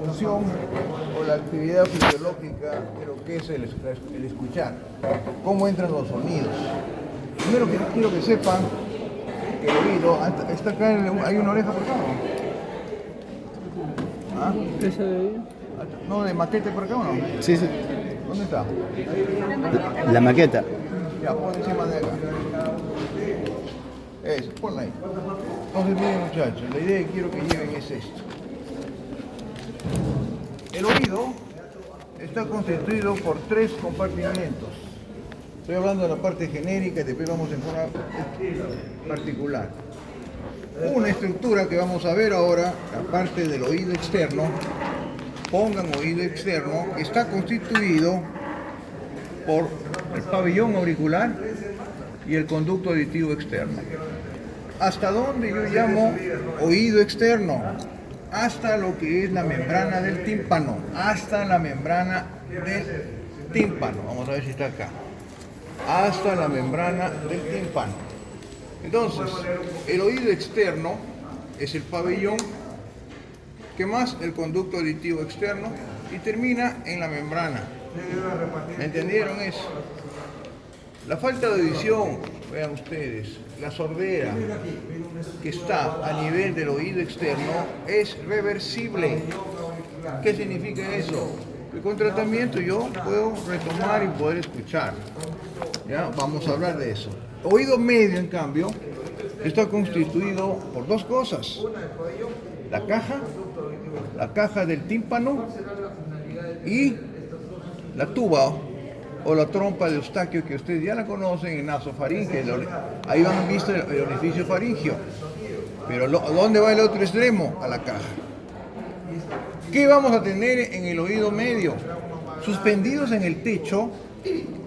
función o la actividad fisiológica de lo que es el escuchar, cómo entran los sonidos. Primero que quiero que sepan que el oído, está acá, hay una oreja por acá, ¿no? ¿Ah? ¿Esa de ahí? ¿No, de maquete por acá o no? Sí, sí. ¿Dónde está? La maqueta. Ya, pon encima de acá. Eso, ponla ahí. Entonces, miren muchachos, la idea que quiero que lleven es esto. El oído está constituido por 3 compartimientos. Estoy hablando de la parte genérica y después vamos en forma particular. Una estructura que vamos a ver ahora, la parte del oído externo, pongan oído externo, está constituido por el pabellón auricular y el conducto auditivo externo. ¿Hasta dónde yo llamo oído externo? Hasta lo que es la membrana del tímpano, hasta la membrana del tímpano. Vamos a ver si está acá. Hasta la membrana del tímpano. Entonces, el oído externo es el pabellón, que más el conducto auditivo externo, y termina en la membrana. ¿Me entendieron eso? La falta de audición, vean ustedes, la sordera que está a nivel del oído externo es reversible. ¿Qué significa eso? Que con tratamiento yo puedo retomar y poder escuchar. ¿Ya? Vamos a hablar de eso. Oído medio, en cambio, está constituido por 2 cosas. La caja del tímpano y la tuba o la trompa de Eustaquio, que ustedes ya la conocen, en nasofaringeo. Ahí han visto el orificio faringio. Pero ¿dónde va el otro extremo? A la caja. ¿Qué vamos a tener en el oído medio? Suspendidos en el techo,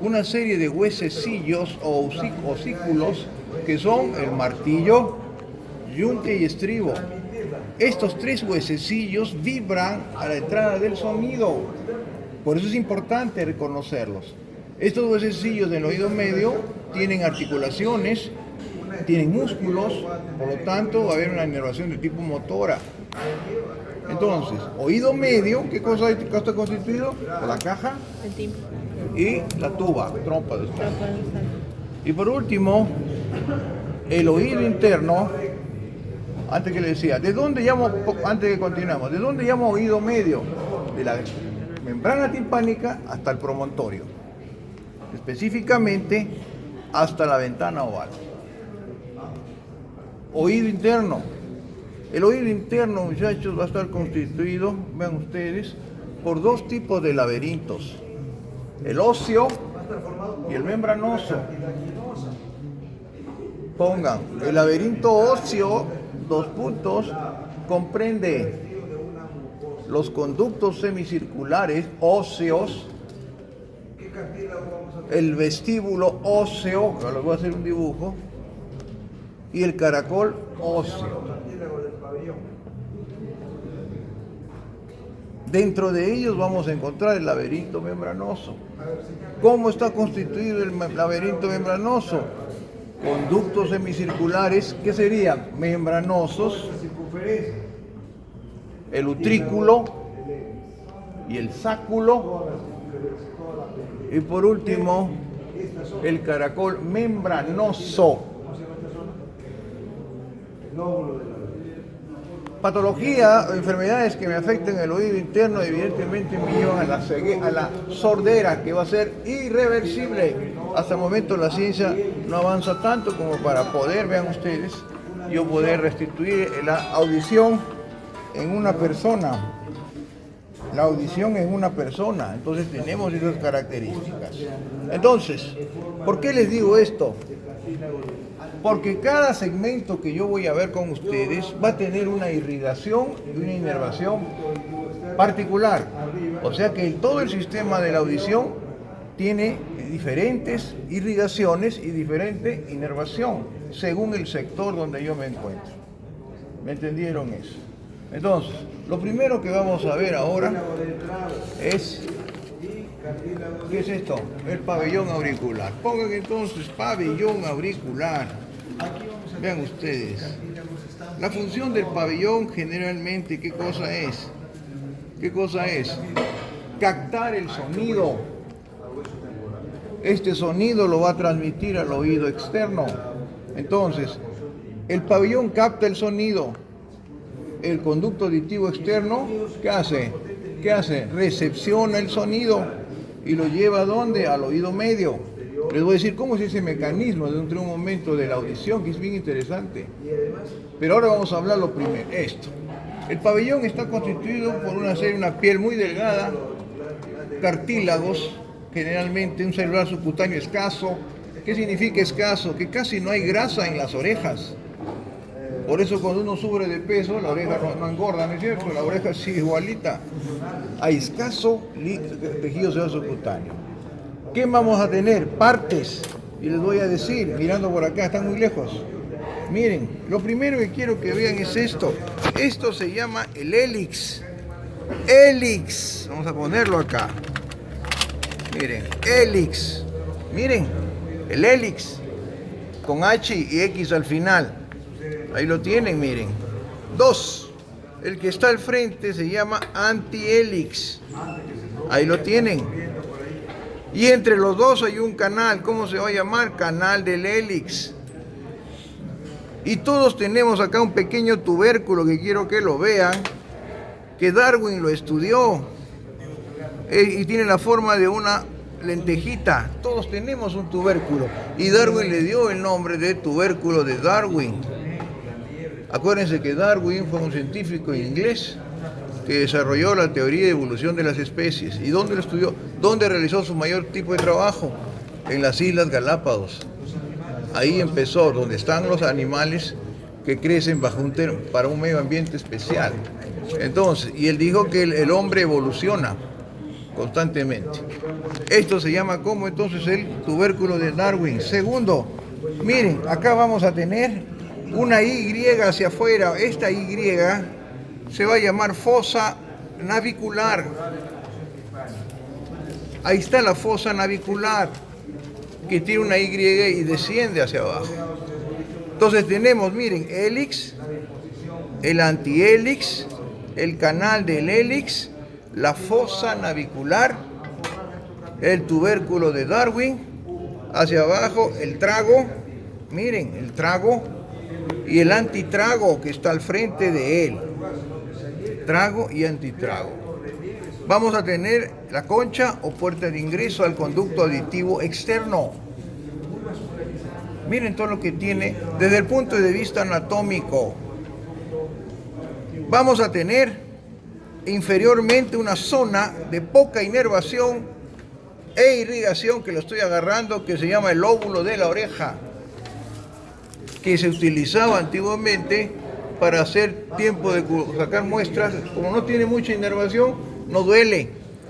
una serie de huesecillos o osículos que son el martillo, yunque y estribo. Estos 3 huesecillos vibran a la entrada del sonido. Por eso es importante reconocerlos. Estos huesecillos del oído medio tienen articulaciones, tienen músculos, por lo tanto va a haber una inervación de tipo motora. Entonces, oído medio, ¿qué cosa está constituido? Por la caja y la tuba, trompa de Eustaquio. Y por último, el oído interno, antes que le decía, ¿de dónde llamo, antes que continuamos, de dónde llamo oído medio? De la membrana timpánica hasta el promontorio, específicamente hasta la ventana oval. Oído interno. El oído interno, muchachos, va a estar constituido, vean ustedes, por 2 tipos de laberintos: el óseo y el membranoso. Pongan, el laberinto óseo, 2 puntos, comprende los conductos semicirculares óseos, el vestíbulo óseo, ahora les voy a hacer un dibujo, y el caracol óseo. Dentro de ellos vamos a encontrar el laberinto membranoso. ¿Cómo está constituido el laberinto membranoso? Conductos semicirculares, que serían membranosos, el utrículo y el sáculo, y por último el caracol membranoso. Patología o enfermedades que me afecten el oído interno evidentemente me llevan a la sordera, que va a ser irreversible. Hasta el momento la ciencia no avanza tanto como para poder, vean ustedes, yo poder restituir la audición en una persona. La audición en una persona. Entonces tenemos esas características. Entonces, ¿por qué les digo esto? Porque cada segmento que yo voy a ver con ustedes va a tener una irrigación y una inervación particular. O sea que todo el sistema de la audición tiene diferentes irrigaciones y diferente inervación según el sector donde yo me encuentro. ¿Me entendieron eso? Entonces, lo primero que vamos a ver ahora es, ¿qué es esto? El pabellón auricular. Pongan entonces pabellón auricular. Vean ustedes, la función del pabellón generalmente, ¿qué cosa es? ¿Qué cosa es? Captar el sonido. Este sonido lo va a transmitir al oído externo. Entonces, el pabellón capta el sonido. El conducto auditivo externo, ¿qué hace? ¿Qué hace? Recepciona el sonido y lo lleva ¿a dónde? Al oído medio. Les voy a decir cómo es ese mecanismo dentro de un momento de la audición, que es bien interesante. Pero ahora vamos a hablar lo primero, esto. El pabellón está constituido por una piel muy delgada, cartílagos, generalmente un celular subcutáneo escaso. ¿Qué significa escaso? Que casi no hay grasa en las orejas. Por eso cuando uno sube de peso, la oreja no engorda, ¿no es cierto? La oreja sigue igualita. Hay escaso tejido celular subcutáneo. ¿Qué vamos a tener? Partes. Y les voy a decir, mirando por acá, están muy lejos. Miren, lo primero que quiero que vean es esto. Esto se llama el hélix. Hélix. Vamos a ponerlo acá. Miren, hélix. Miren, el hélix. Con H y X al final. Ahí lo tienen, miren. 2. El que está al frente se llama antihélix. Ahí lo tienen. Y entre los dos hay un canal. ¿Cómo se va a llamar? Canal del hélix. Y todos tenemos acá un pequeño tubérculo que quiero que lo vean, que Darwin lo estudió. Y tiene la forma de una lentejita. Todos tenemos un tubérculo. Y Darwin le dio el nombre de tubérculo de Darwin. Acuérdense que Darwin fue un científico inglés que desarrolló la teoría de evolución de las especies. ¿Y dónde lo estudió? ¿Dónde realizó su mayor tipo de trabajo? En las Islas Galápagos. Ahí empezó, donde están los animales que crecen para un medio ambiente especial. Entonces, y él dijo que el hombre evoluciona constantemente. Esto se llama como entonces el tubérculo de Darwin. Segundo, miren, acá vamos a tener una Y hacia afuera. Esta Y se va a llamar fosa navicular. Ahí está la fosa navicular, que tiene una Y y desciende hacia abajo. Entonces tenemos, miren, hélix, el antihélix, el canal del hélix, la fosa navicular, el tubérculo de Darwin, hacia abajo el trago, miren, el trago, y el antitrago que está al frente de él. Trago y antitrago. Vamos a tener la concha o puerta de ingreso al conducto auditivo externo. Miren todo lo que tiene desde el punto de vista anatómico. Vamos a tener inferiormente una zona de poca inervación e irrigación, que lo estoy agarrando, que se llama el lóbulo de la oreja, que se utilizaba antiguamente para hacer tiempo de sacar muestras. Como no tiene mucha inervación, no duele.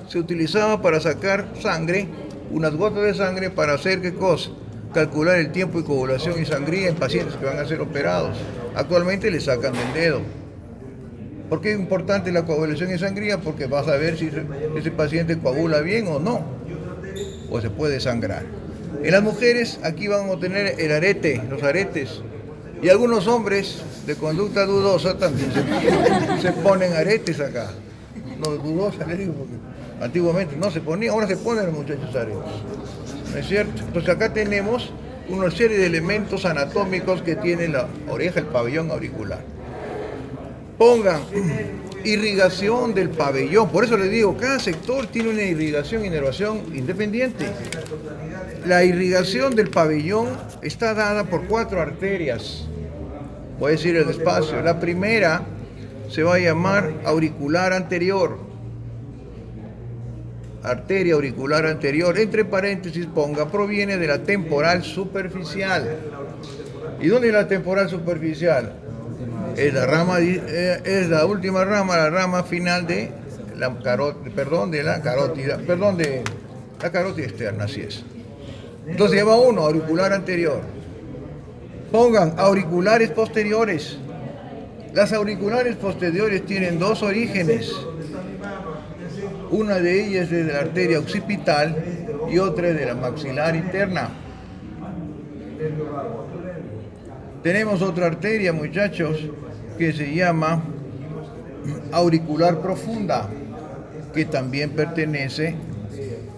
Se utilizaba para sacar sangre, unas gotas de sangre, para hacer ¿qué cosa? Calcular el tiempo de coagulación y sangría en pacientes que van a ser operados. Actualmente le sacan del dedo. ¿Por qué es importante la coagulación y sangría? Porque vas a ver si ese paciente coagula bien o no, o se puede sangrar. En las mujeres aquí vamos a tener el arete, los aretes, y algunos hombres de conducta dudosa también se ponen aretes acá. No, dudosa les digo, porque antiguamente no se ponía, ahora se ponen los muchachos aretes. ¿No es cierto? Entonces acá tenemos una serie de elementos anatómicos que tiene la oreja, el pabellón auricular. Pongan irrigación del pabellón, por eso les digo, cada sector tiene una irrigación e inervación independiente. La irrigación del pabellón está dada por 4 arterias. Voy a decir el despacio. La primera se va a llamar auricular anterior. Arteria auricular anterior, entre paréntesis ponga, proviene de la temporal superficial. ¿Y dónde es la temporal superficial? Es la rama, es la última rama, la rama final de la carótida externa, así es. Entonces lleva uno, auricular anterior. Pongan auriculares posteriores. Las auriculares posteriores tienen 2 orígenes. Una de ellas es de la arteria occipital y otra es de la maxilar interna. Tenemos otra arteria, muchachos, que se llama auricular profunda. que también pertenece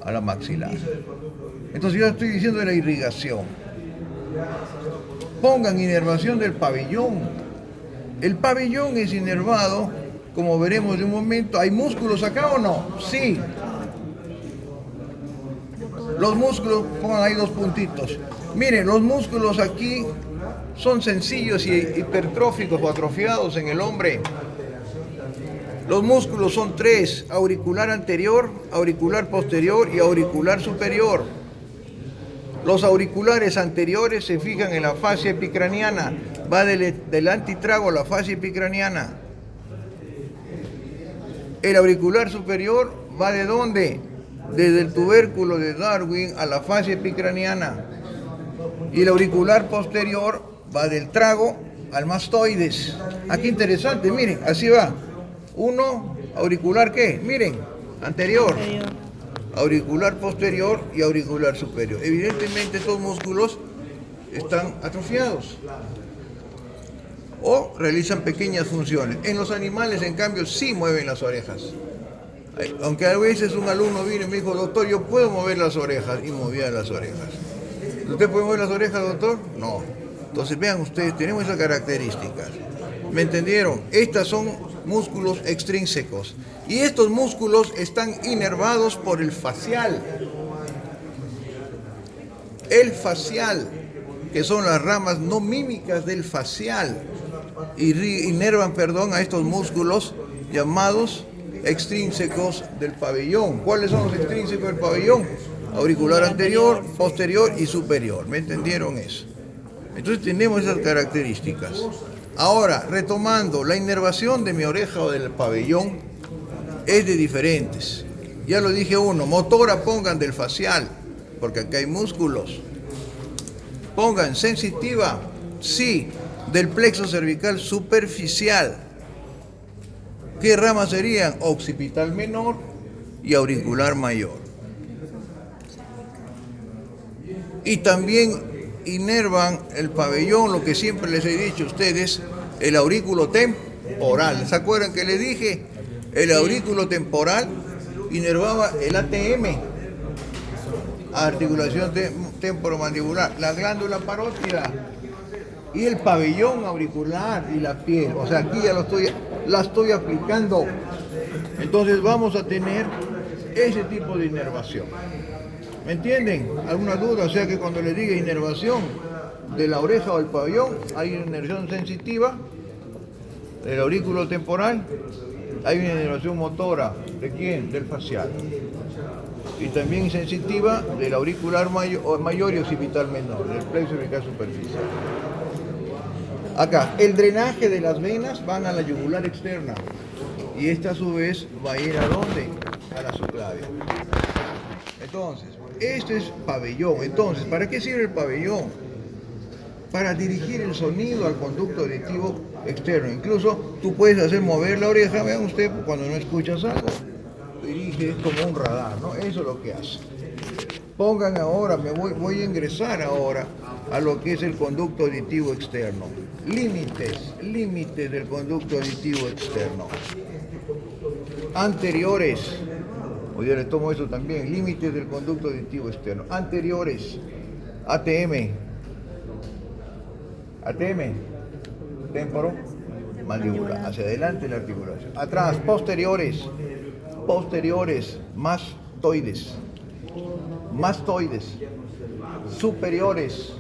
a la maxilar. Entonces yo estoy diciendo de la irrigación. Pongan inervación del pabellón. El pabellón es inervado, como veremos de un momento. ¿Hay músculos acá o no? Sí. Los músculos, pongan ahí 2 puntitos. Miren, los músculos aquí son sencillos y hipertróficos o atrofiados en el hombre. Los músculos son 3, auricular anterior, auricular posterior y auricular superior. Los auriculares anteriores se fijan en la fascia epicraniana, va del antitrago a la fascia epicraniana. El auricular superior va ¿de dónde? Desde el tubérculo de Darwin a la fascia epicraniana. Y el auricular posterior va del trago al mastoides. Aquí interesante, miren, así va. Uno, auricular ¿qué? Miren, anterior. Auricular posterior y auricular superior. Evidentemente estos músculos están atrofiados o realizan pequeñas funciones. En los animales, en cambio, sí mueven las orejas. Aunque a veces un alumno vino y me dijo, doctor, yo puedo mover las orejas, y movía las orejas. ¿Usted puede mover las orejas, doctor? No. Entonces vean ustedes, tenemos esas características. ¿Me entendieron? Estas son músculos extrínsecos. Y estos músculos están inervados por el facial. El facial, que son las ramas no mímicas del facial, inervan, a estos músculos llamados extrínsecos del pabellón. ¿Cuáles son los extrínsecos del pabellón? Auricular anterior, posterior y superior. ¿Me entendieron eso? Entonces tenemos esas características. Ahora, retomando, la inervación de mi oreja o del pabellón es de diferentes. Ya lo dije uno, motora pongan del facial, porque acá hay músculos. Pongan sensitiva, sí, del plexo cervical superficial. ¿Qué ramas serían? Occipital menor y auricular mayor. Y también inervan el pabellón, lo que siempre les he dicho a ustedes, el aurículo temporal. ¿Se acuerdan que les dije? El aurículo temporal inervaba el ATM, articulación temporomandibular, la glándula parótida y el pabellón auricular y la piel. O sea, aquí ya la estoy aplicando. Entonces vamos a tener ese tipo de inervación. ¿Me entienden? ¿Alguna duda? O sea que cuando les diga inervación de la oreja o del pabellón, hay una inervación sensitiva del aurículo temporal, hay una inervación motora, ¿de quién? Del facial. Y también sensitiva del auricular mayor y occipital menor, del plexo cervical superficial. Acá, el drenaje de las venas van a la yugular externa y esta a su vez va a ir ¿a dónde? A la subclavia. Entonces, este es pabellón. Entonces, ¿para qué sirve el pabellón? Para dirigir el sonido al conducto auditivo externo. Incluso tú puedes hacer mover la oreja, vean ustedes, cuando no escuchas algo. Dirige, es como un radar, ¿no? Eso es lo que hace. Pongan ahora, voy a ingresar ahora a lo que es el conducto auditivo externo. Límites del conducto auditivo externo. Anteriores. Hoy les tomo eso también, límites del conducto auditivo externo. Anteriores, ATM, temporo, mandíbula. Hacia adelante la articulación. Atrás, posteriores, mastoides. Superiores,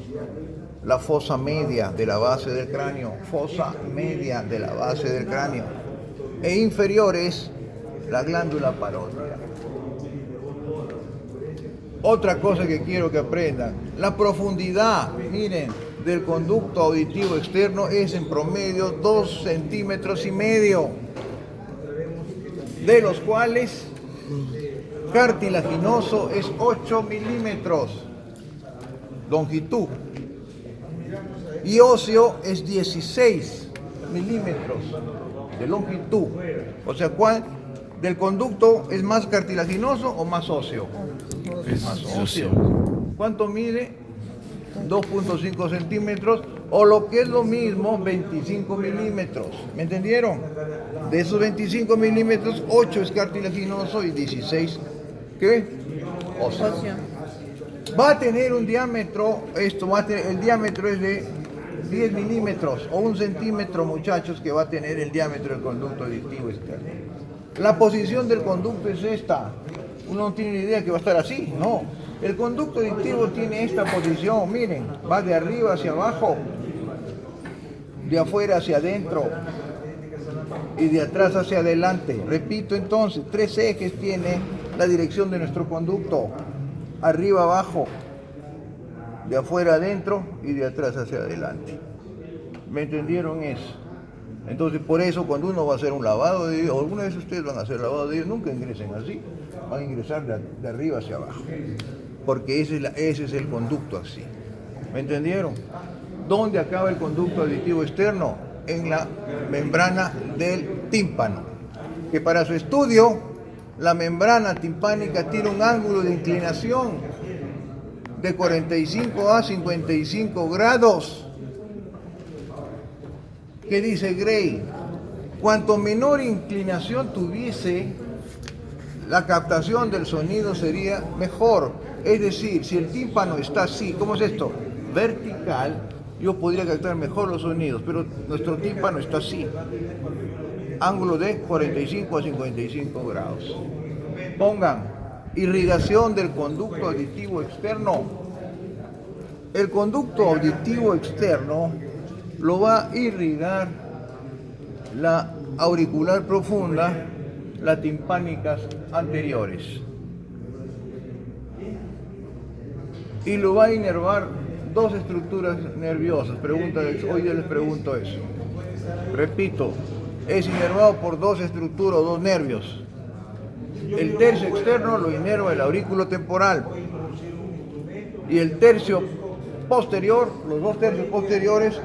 la fosa media de la base del cráneo. E inferiores, la glándula parótida. Otra cosa que quiero que aprendan, la profundidad, miren, del conducto auditivo externo es en promedio 2,5 centímetros, de los cuales cartilaginoso es 8 milímetros, longitud, y óseo es 16 milímetros de longitud. O sea, ¿cuál del conducto es más cartilaginoso o más óseo? Es más óseo. ¿Cuánto mide? 2,5 centímetros O lo que es lo mismo, 25 milímetros. ¿Me entendieron? De esos 25 milímetros, 8 es cartilaginoso y 16, ¿qué? Óseo. Va a tener un diámetro, el diámetro es de 10 milímetros o 1 centímetro, muchachos, que va a tener el diámetro del conducto aditivo externo. La posición del conducto es esta. Uno no tiene ni idea que va a estar así, no. El conducto aditivo tiene esta posición, miren, va de arriba hacia abajo, de afuera hacia adentro y de atrás hacia adelante. Repito entonces, 3 ejes tiene la dirección de nuestro conducto: arriba abajo, de afuera adentro y de atrás hacia adelante. ¿Me entendieron eso? Entonces, por eso cuando uno va a hacer un lavado de o alguna vez ustedes van a hacer lavado de nunca ingresen así, van a ingresar de arriba hacia abajo, porque ese es el conducto así. ¿Me entendieron? ¿Dónde acaba el conducto aditivo externo? En la membrana del tímpano, que para su estudio, la membrana timpánica tiene un ángulo de inclinación de 45 a 55 grados. ¿Qué dice Gray? Cuanto menor inclinación tuviese, la captación del sonido sería mejor. Es decir, si el tímpano está así, ¿cómo es esto? Vertical, yo podría captar mejor los sonidos, pero nuestro tímpano está así. Ángulo de 45 a 55 grados. Pongan irrigación del conducto auditivo externo. El conducto auditivo externo lo va a irrigar la auricular profunda, las timpánicas anteriores. Y lo va a inervar 2 estructuras nerviosas. Hoy les pregunto eso. Repito, es inervado por 2 estructuras, 2 nervios. El tercio externo lo inerva el aurículo temporal. Y el tercio posterior, los 2 tercios posteriores,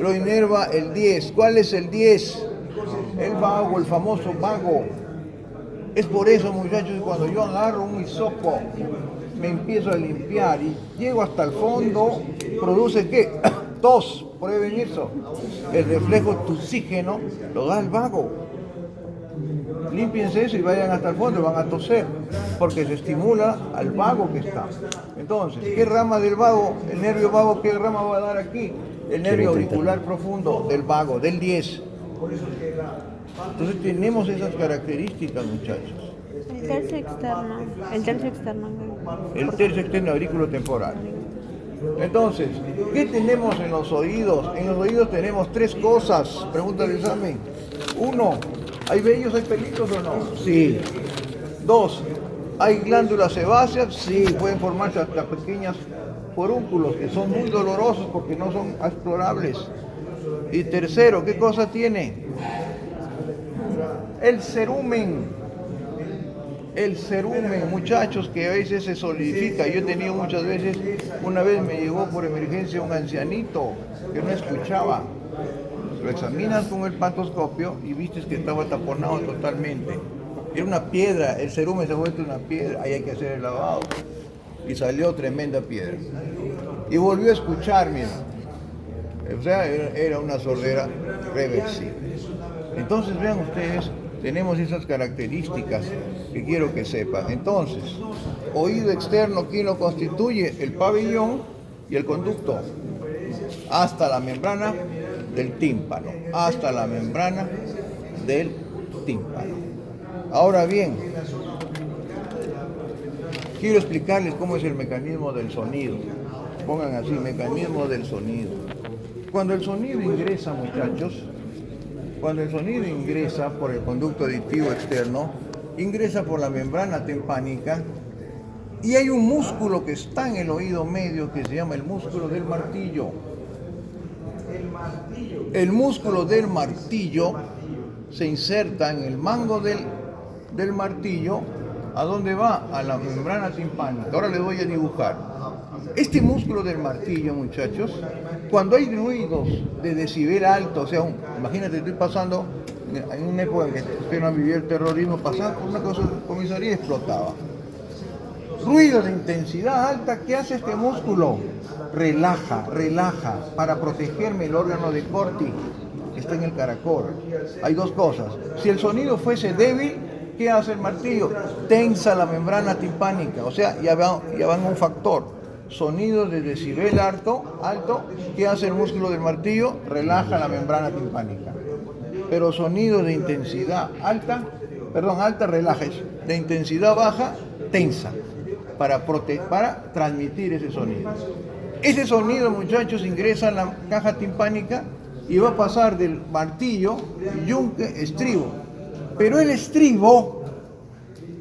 lo inerva el 10. ¿Cuál es el 10? El vago, el famoso vago. Es por eso, muchachos, cuando yo agarro un hisopo, me empiezo a limpiar y llego hasta el fondo, produce ¿qué? Tos. Prueben eso. El reflejo tusígeno lo da el vago. Límpiense eso y vayan hasta el fondo, van a toser, porque se estimula al vago que está. Entonces, ¿qué rama del vago, el nervio vago, qué rama va a dar aquí? El nervio auricular profundo del vago, del 10. Entonces tenemos esas características, muchachos. El tercio externo. El tercio externo. El tercio externo aurículo temporal. Entonces, ¿qué tenemos en los oídos? En los oídos tenemos 3 cosas. Pregunta del examen. 1, ¿hay vellos, hay pelitos o no? Sí. 2, ¿hay glándulas sebáceas? Sí, pueden formarse hasta pequeños forúnculos que son muy dolorosos porque no son explorables. Y tercero, ¿qué cosa tiene? El cerumen. El cerumen, muchachos, que a veces se solidifica. Yo he tenido muchas veces, una vez me llegó por emergencia un ancianito que no escuchaba. Lo examinas con el pantoscopio y viste que estaba taponado totalmente. Era una piedra, el cerumen se ha vuelto una piedra, ahí hay que hacer el lavado. Y salió tremenda piedra. Y volvió a escuchar, mira. O sea, era una sordera reversible. Entonces, vean ustedes, tenemos esas características que quiero que sepan. Entonces, oído externo, ¿quién lo constituye? El pabellón y el conducto. Hasta la membrana del tímpano. Hasta la membrana del tímpano. Ahora bien, quiero explicarles cómo es el mecanismo del sonido. Pongan así, mecanismo del sonido. Cuando el sonido ingresa, muchachos, cuando el sonido ingresa por el conducto auditivo externo, ingresa por la membrana timpánica y hay un músculo que está en el oído medio que se llama el músculo del martillo. El músculo del martillo se inserta en el mango del martillo. ¿A dónde va? A la membrana timpánica. Ahora les voy a dibujar. Este músculo del martillo, muchachos, cuando hay ruidos de decibel alto, o sea, imagínate, estoy pasando, en una época en que usted no vivía el terrorismo, pasaba por una comisaría y explotaba. Ruido de intensidad alta, ¿qué hace este músculo? Relaja, relaja, para protegerme el órgano de Corti, que está en el caracol. Hay dos cosas. Si el sonido fuese débil, ¿qué hace el martillo? Tensa la membrana timpánica, o sea, ya van un factor. Sonido de decibel alto, ¿qué hace el músculo del martillo? Relaja la membrana timpánica. Pero sonido de intensidad alta, relaja eso. De intensidad baja, tensa, para transmitir ese sonido. Ese sonido, muchachos, ingresa en la caja timpánica y va a pasar del martillo, yunque, estribo. Pero el estribo,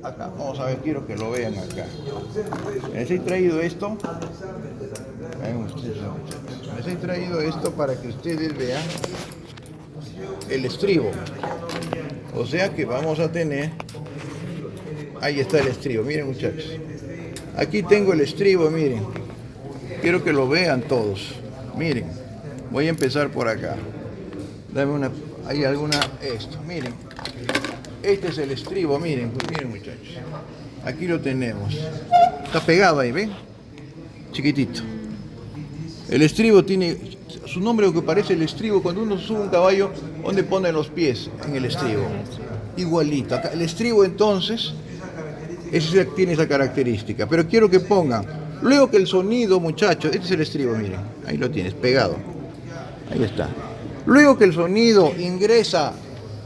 acá, vamos a ver, quiero que lo vean acá. Les he traído esto. Les he traído esto para que ustedes vean el estribo. O sea que vamos a tener, ahí está el estribo, miren muchachos. Aquí tengo el estribo, miren. Quiero que lo vean todos. Miren, voy a empezar por acá. Miren. Este es el estribo, miren muchachos. Aquí lo tenemos. Está pegado ahí, ¿ven? Chiquitito. El estribo tiene su nombre, lo que parece el estribo. Cuando uno sube un caballo, ¿dónde pone los pies? En el estribo. Igualito. Acá, el estribo entonces, ese tiene esa característica. Pero quiero que pongan, luego que el sonido, muchachos, este es el estribo, miren. Ahí lo tienes, pegado. Ahí está. Luego que el sonido ingresa,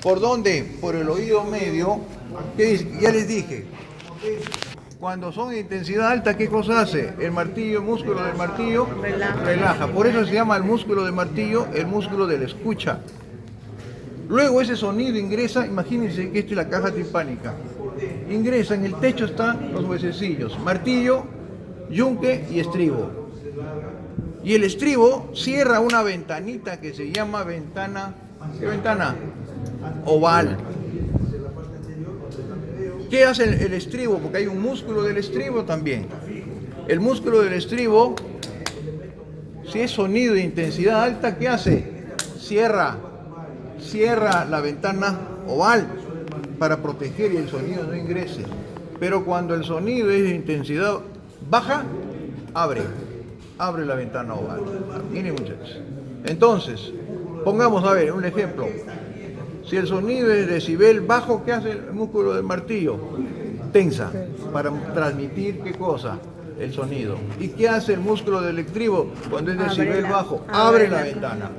¿por dónde? Por el oído medio. ¿Qué dice? Ya les dije. Cuando son de intensidad alta, ¿qué cosa hace? El músculo del martillo relaja. Por eso se llama el músculo del martillo el músculo de la escucha. Luego ese sonido ingresa, imagínense que esta es la caja timpánica. Ingresa, en el techo están los huesecillos, martillo, yunque y estribo. Y el estribo cierra una ventanita que se llama ventana, ¿qué ventana? Oval. ¿Qué hace el estribo? Porque hay un músculo del estribo también. El músculo del estribo, si es sonido de intensidad alta, ¿qué hace? Cierra la ventana oval para proteger y el sonido no ingrese. Pero cuando el sonido es de intensidad baja, abre la ventana oval. Miren muchachos. Entonces, pongamos a ver un ejemplo. Si el sonido es de decibel bajo, ¿qué hace el músculo del martillo? Tensa, para transmitir ¿qué cosa? El sonido. ¿Y qué hace el músculo del estribo cuando es decibel bajo? Abre la ventana.